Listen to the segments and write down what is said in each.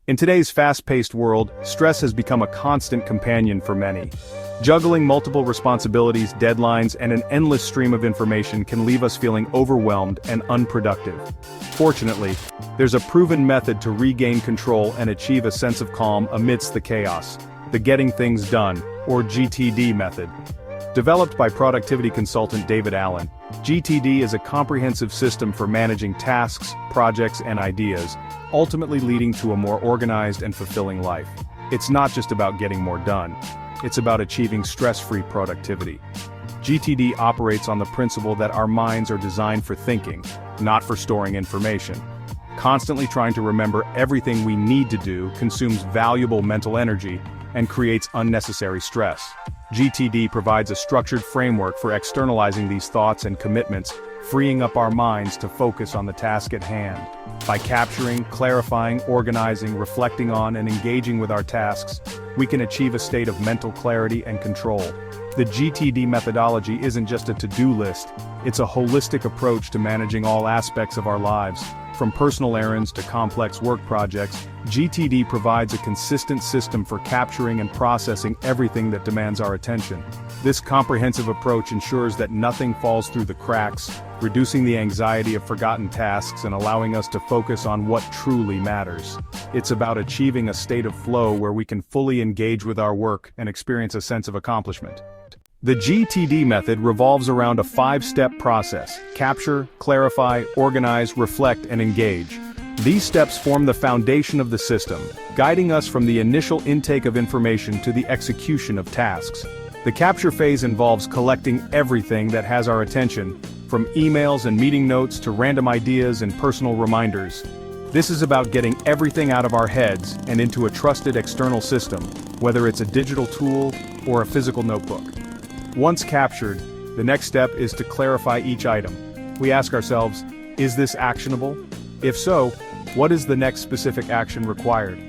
In today's fast-paced world, stress has become a constant companion for many. Juggling multiple responsibilities, deadlines, and an endless stream of information can leave us feeling overwhelmed and unproductive. Fortunately, there's a proven method to regain control and achieve a sense of calm amidst the chaos: the Getting Things Done, or GTD Method. Developed by productivity consultant David Allen, GTD is a comprehensive system for managing tasks, projects, and ideas, ultimately leading to a more organized and fulfilling life. It's not just about getting more done. It's about achieving stress-free productivity. GTD operates on the principle that our minds are designed for thinking, not for storing information. Constantly trying to remember everything we need to do consumes valuable mental energy and creates unnecessary stress. GTD provides a structured framework for externalizing these thoughts and commitments, freeing up our minds to focus on the task at hand. By capturing, clarifying, organizing, reflecting on, and engaging with our tasks, we can achieve a state of mental clarity and control. The GTD methodology isn't just a to-do list, it's a holistic approach to managing all aspects of our lives. From personal errands to complex work projects, GTD provides a consistent system for capturing and processing everything that demands our attention. This comprehensive approach ensures that nothing falls through the cracks, reducing the anxiety of forgotten tasks and allowing us to focus on what truly matters. It's about achieving a state of flow where we can fully engage with our work and experience a sense of accomplishment. The GTD method revolves around a 5-step process: capture, clarify, organize, reflect, and engage. These steps form the foundation of the system, guiding us from the initial intake of information to the execution of tasks. The capture phase involves collecting everything that has our attention, from emails and meeting notes to random ideas and personal reminders. This is about getting everything out of our heads and into a trusted external system, whether it's a digital tool or a physical notebook. Once captured, the next step is to clarify each item. We ask ourselves, is this actionable? If so, what is the next specific action required?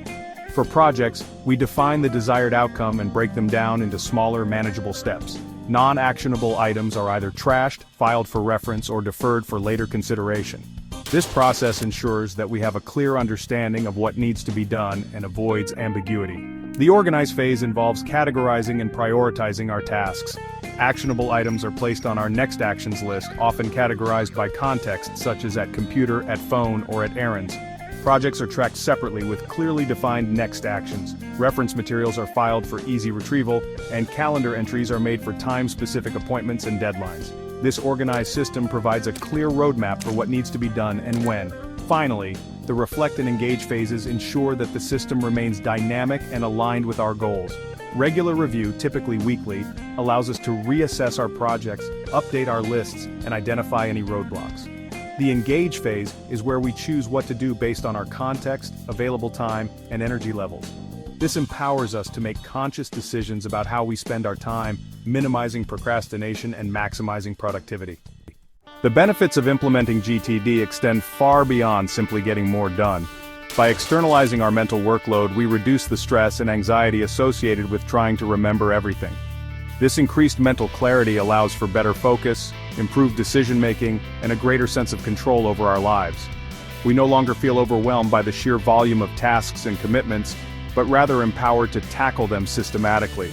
For projects, we define the desired outcome and break them down into smaller, manageable steps. Non-actionable items are either trashed, filed for reference, or deferred for later consideration. This process ensures that we have a clear understanding of what needs to be done and avoids ambiguity. The organize phase involves categorizing and prioritizing our tasks. Actionable items are placed on our next actions list, often categorized by context, such as at computer, at phone, or at errands. Projects are tracked separately with clearly defined next actions. Reference materials are filed for easy retrieval, and calendar entries are made for time-specific appointments and deadlines. This organized system provides a clear roadmap for what needs to be done and when. Finally, the reflect and engage phases ensure that the system remains dynamic and aligned with our goals. Regular review, typically weekly, allows us to reassess our projects, update our lists, and identify any roadblocks. The engage phase is where we choose what to do based on our context, available time, and energy levels. This empowers us to make conscious decisions about how we spend our time, minimizing procrastination and maximizing productivity. The benefits of implementing GTD extend far beyond simply getting more done. By externalizing our mental workload, we reduce the stress and anxiety associated with trying to remember everything. This increased mental clarity allows for better focus, improved decision-making, and a greater sense of control over our lives. We no longer feel overwhelmed by the sheer volume of tasks and commitments, but rather empowered to tackle them systematically.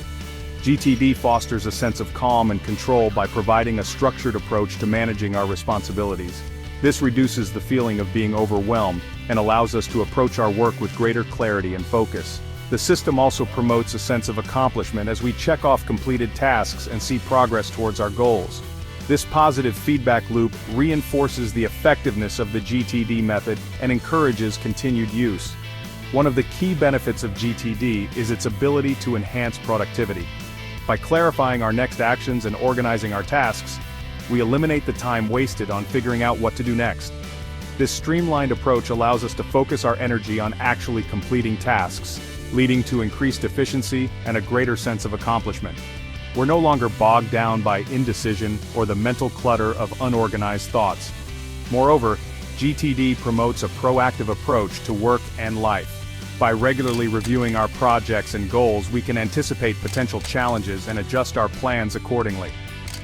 GTD fosters a sense of calm and control by providing a structured approach to managing our responsibilities. This reduces the feeling of being overwhelmed and allows us to approach our work with greater clarity and focus. The system also promotes a sense of accomplishment as we check off completed tasks and see progress towards our goals. This positive feedback loop reinforces the effectiveness of the GTD method and encourages continued use. One of the key benefits of GTD is its ability to enhance productivity. By clarifying our next actions and organizing our tasks, we eliminate the time wasted on figuring out what to do next. This streamlined approach allows us to focus our energy on actually completing tasks, leading to increased efficiency and a greater sense of accomplishment. We're no longer bogged down by indecision or the mental clutter of unorganized thoughts. Moreover, GTD promotes a proactive approach to work and life. By regularly reviewing our projects and goals, we can anticipate potential challenges and adjust our plans accordingly.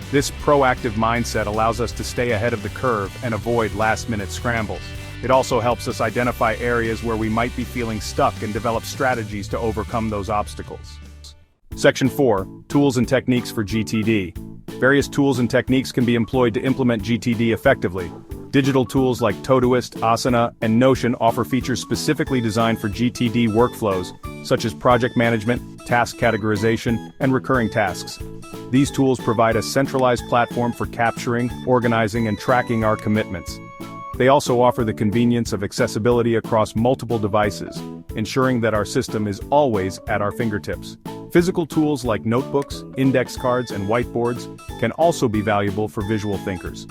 This proactive mindset allows us to stay ahead of the curve and avoid last-minute scrambles. It also helps us identify areas where we might be feeling stuck and develop strategies to overcome those obstacles. Section 4. Tools and Techniques for GTD. Various tools and techniques can be employed to implement GTD effectively. Digital tools like Todoist, Asana, and Notion offer features specifically designed for GTD workflows, such as project management, task categorization, and recurring tasks. These tools provide a centralized platform for capturing, organizing, and tracking our commitments. They also offer the convenience of accessibility across multiple devices, ensuring that our system is always at our fingertips. Physical tools like notebooks, index cards, and whiteboards can also be valuable for visual thinkers.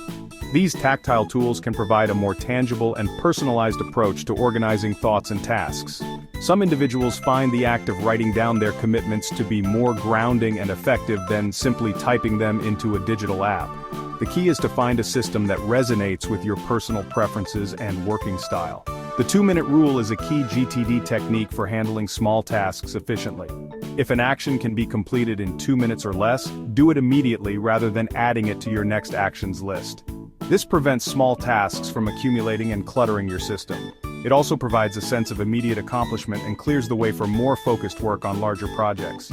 These tactile tools can provide a more tangible and personalized approach to organizing thoughts and tasks. Some individuals find the act of writing down their commitments to be more grounding and effective than simply typing them into a digital app. The key is to find a system that resonates with your personal preferences and working style. The 2-minute rule is a key GTD technique for handling small tasks efficiently. If an action can be completed in 2 minutes or less, do it immediately rather than adding it to your next actions list. This prevents small tasks from accumulating and cluttering your system. It also provides a sense of immediate accomplishment and clears the way for more focused work on larger projects.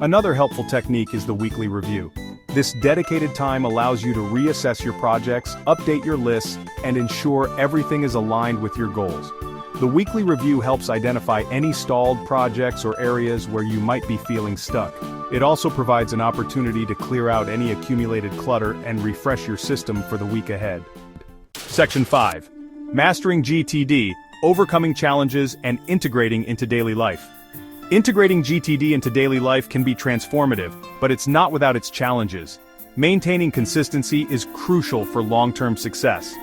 Another helpful technique is the weekly review. This dedicated time allows you to reassess your projects, update your lists, and ensure everything is aligned with your goals. The weekly review helps identify any stalled projects or areas where you might be feeling stuck. It also provides an opportunity to clear out any accumulated clutter and refresh your system for the week ahead. Section 5. Mastering GTD, Overcoming Challenges and Integrating into Daily Life. Integrating GTD into daily life can be transformative, but it's not without its challenges. Maintaining consistency is crucial for long-term success.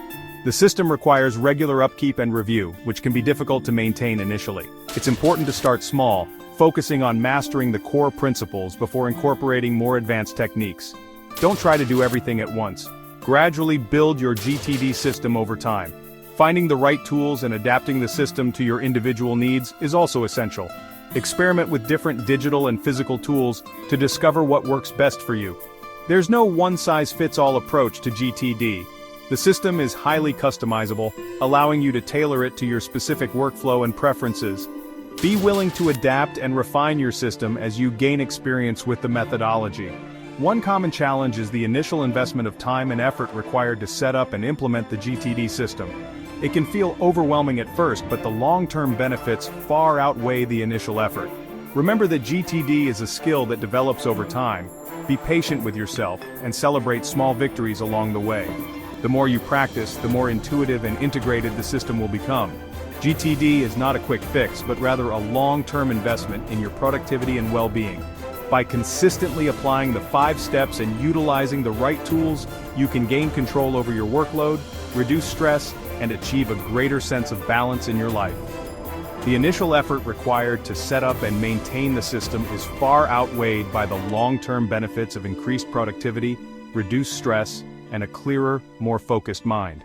The system requires regular upkeep and review, which can be difficult to maintain initially. It's important to start small, focusing on mastering the core principles before incorporating more advanced techniques. Don't try to do everything at once. Gradually build your GTD system over time. Finding the right tools and adapting the system to your individual needs is also essential. Experiment with different digital and physical tools to discover what works best for you. There's no one-size-fits-all approach to GTD. The system is highly customizable, allowing you to tailor it to your specific workflow and preferences. Be willing to adapt and refine your system as you gain experience with the methodology. One common challenge is the initial investment of time and effort required to set up and implement the GTD system. It can feel overwhelming at first, but the long-term benefits far outweigh the initial effort. Remember that GTD is a skill that develops over time. Be patient with yourself and celebrate small victories along the way. The more you practice, the more intuitive and integrated the system will become. GTD is not a quick fix, but rather a long-term investment in your productivity and well-being. By consistently applying the 5 steps and utilizing the right tools, you can gain control over your workload, reduce stress, and achieve a greater sense of balance in your life. The initial effort required to set up and maintain the system is far outweighed by the long-term benefits of increased productivity, reduced stress, and a clearer, more focused mind.